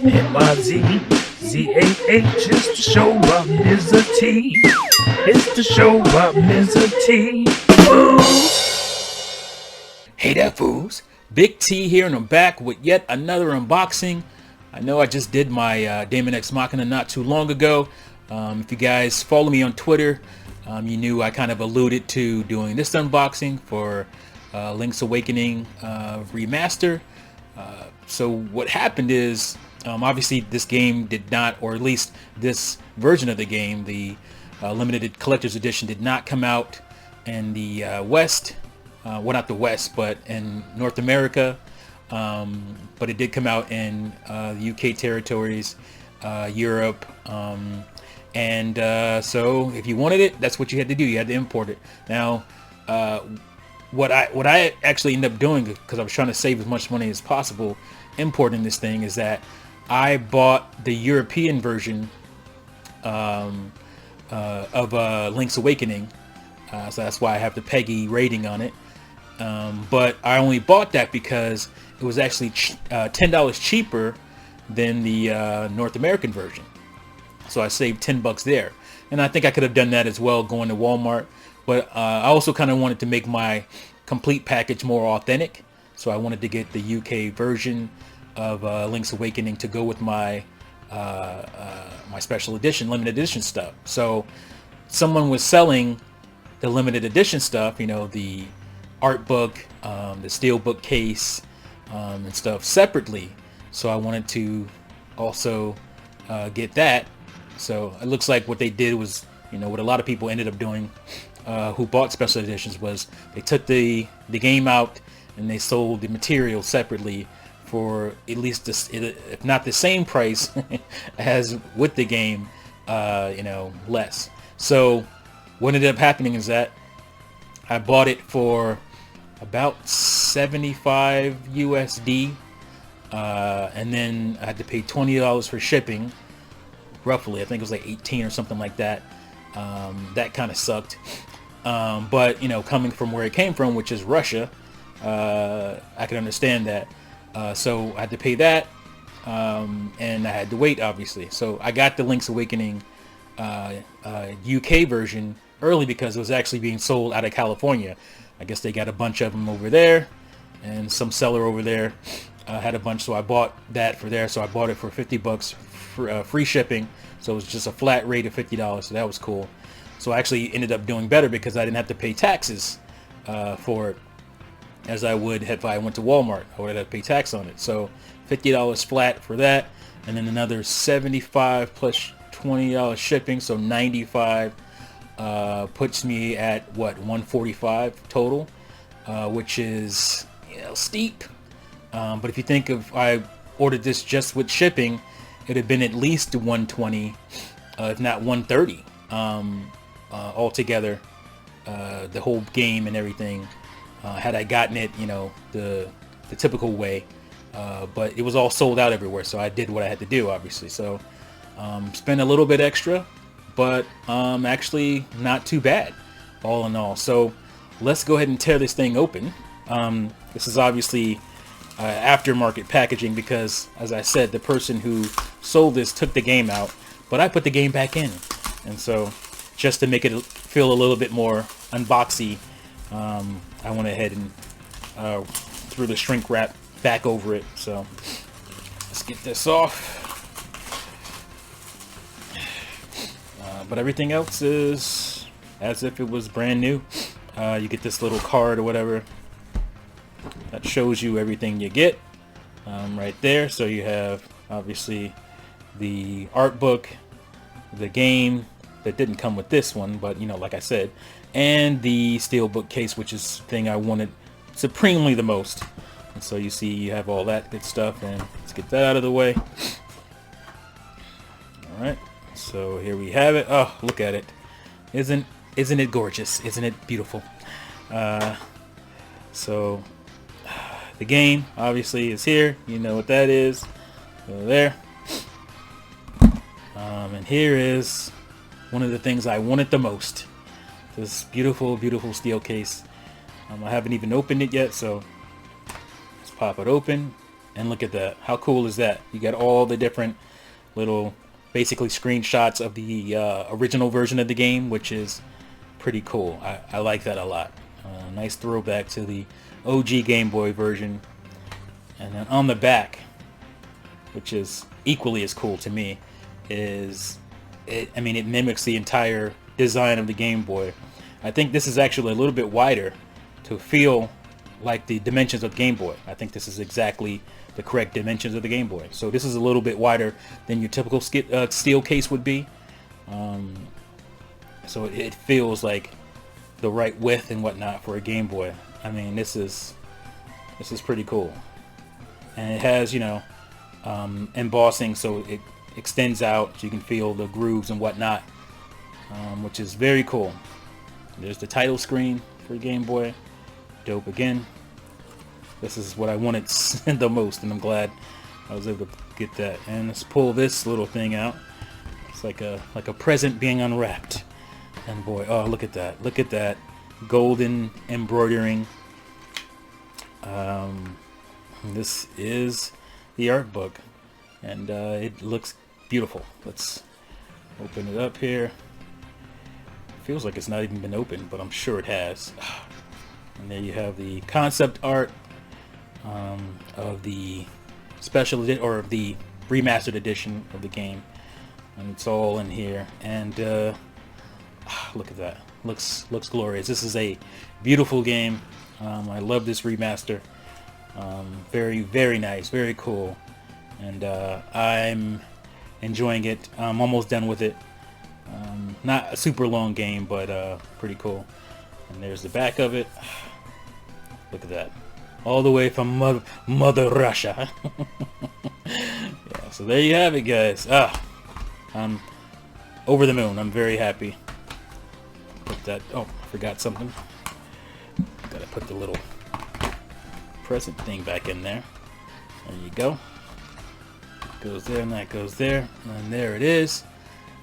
Mizzah, it's the show about Mizzah Tee. It's the show about Mizzah Tee. Hey there, fools. Big T here, and I'm back with yet another unboxing. I know I just did my Daemon X Machina not too long ago. If you guys follow me on Twitter, you knew I kind of alluded to doing this unboxing for Link's Awakening Remaster. So what happened is, obviously this game did not, or at least this version of the game, the limited collector's edition, did not come out in the West. Well, not the West, but in North America. But it did come out in the UK territories, Europe, and so if you wanted it, that's what you had to do. You had to import it. Now, what I actually ended up doing, because I was trying to save as much money as possible importing this thing, is that I bought the European version of Link's Awakening. So that's why I have the PEGI rating on it. But I only bought that because it was actually $10 cheaper than the North American version. So I saved $10 there. And I think I could have done that as well going to Walmart. But I also kind of wanted to make my complete package more authentic. So I wanted to get the UK version of Link's Awakening to go with my my special edition, limited edition stuff. So someone was selling the limited edition stuff, you know, the art book, the steel book case, and stuff separately. So I wanted to also get that. So it looks like what they did was, you know, what a lot of people ended up doing who bought special editions was they took the game out and they sold the material separately for at least this, if not the same price as with the game, you know, less. So what ended up happening is that I bought it for about 75 USD, and then I had to pay $20 for shipping, roughly. I think it was like 18 or something like that. That kind of sucked. But, you know, coming from where it came from, which is Russia, I can understand that. So I had to pay that, and I had to wait, obviously. So I got the Link's Awakening UK version early because it was actually being sold out of California. I guess they got a bunch of them over there, and some seller over there had a bunch, so I bought that for there. So I bought it for $50 for free shipping, so it was just a flat rate of $50, so that was cool. So I actually ended up doing better because I didn't have to pay taxes for it as I would if I went to Walmart. I would have to pay tax on it. So $50 flat for that, and then another $75 plus $20 shipping, so $95 puts me at what, $145 total, which is, you know, steep. But if you think of, I ordered this just with shipping, it'd have been at least $120, if not $130, altogether, the whole game and everything, had I gotten it, you know, the typical way. But it was all sold out everywhere, so I did what I had to do, obviously. So spent a little bit extra, but actually not too bad, all in all. So let's go ahead and tear this thing open. This is obviously aftermarket packaging because, as I said, the person who sold this took the game out, but I put the game back in. And so just to make it feel a little bit more unboxy, I went ahead and threw the shrink wrap back over it. So let's get this off. But everything else is as if it was brand new. You get this little card or whatever that shows you everything you get right there. So you have obviously the art book, the game that didn't come with this one, but, you know, like I said, and the steel book case, which is the thing I wanted supremely the most. And so you see you have all that good stuff, and let's get that out of the way. All right. So here we have it. Oh, look at it. Isn't it gorgeous? Isn't it beautiful? So the game obviously is here. You know what that is. Go there. And here is one of the things I wanted the most. This beautiful, beautiful steel case. I haven't even opened it yet, so let's pop it open. And look at that. How cool is that? You got all the different little, basically screenshots of the original version of the game, which is pretty cool. I like that a lot. Nice throwback to the OG Game Boy version. And then on the back, which is equally as cool to me, is it mimics the entire design of the Game Boy. I think this is actually a little bit wider to feel like the dimensions of Game Boy. I think this is exactly the correct dimensions of the Game Boy. So this is a little bit wider than your typical steel case would be. So it feels like the right width and whatnot for a Game Boy. I mean, this is pretty cool. And it has, embossing, so it extends out so you can feel the grooves and whatnot, which is very cool. There's the title screen for Game Boy. Dope again. This is what I wanted the most, and I'm glad I was able to get that. And let's pull this little thing out. It's like a present being unwrapped. And boy, oh, look at that. Look at that golden embroidering. This is the art book, and it looks beautiful. Let's open it up here. Feels like it's not even been opened, but I'm sure it has. And there you have the concept art of the special edition, or of the remastered edition of the game, and it's all in here. And look at that. Looks glorious. This is a beautiful game. I love this remaster. Very, very nice, very cool, and I'm enjoying it. I'm almost done with it. Not a super long game, but pretty cool. And there's the back of it. Look at that. All the way from Mother Russia. Yeah, so there you have it, guys. I'm over the moon. I'm very happy. Put that. Oh, I forgot something. Gotta put the little present thing back in there. There you go. Goes there, and that goes there, and there it is.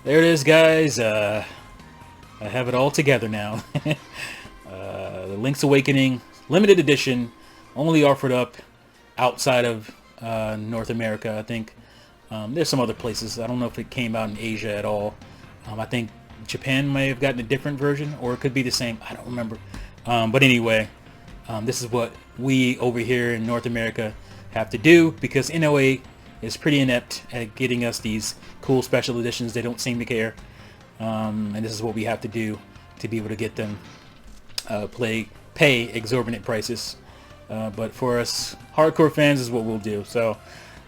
There it is, guys. I have it all together now. The Link's Awakening limited edition, only offered up outside of North America, I think. There's some other places. I don't know if it came out in Asia at all. I think Japan may have gotten a different version, or it could be the same. I don't remember. But anyway, this is what we over here in North America have to do, because NOA is pretty inept at getting us these cool special editions. They don't seem to care. And this is what we have to do to be able to get them, pay exorbitant prices. But for us hardcore fans, is what we'll do. So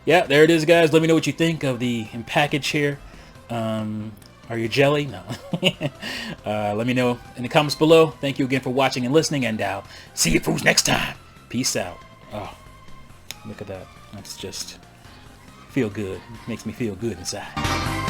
yeah, there it is, guys. Let me know what you think of the package here. Are you jelly? No. Let me know in the comments below. Thank you again for watching and listening, and I'll see you fools next time. Peace out. Oh, look at that. That's just feel good. Makes me feel good inside.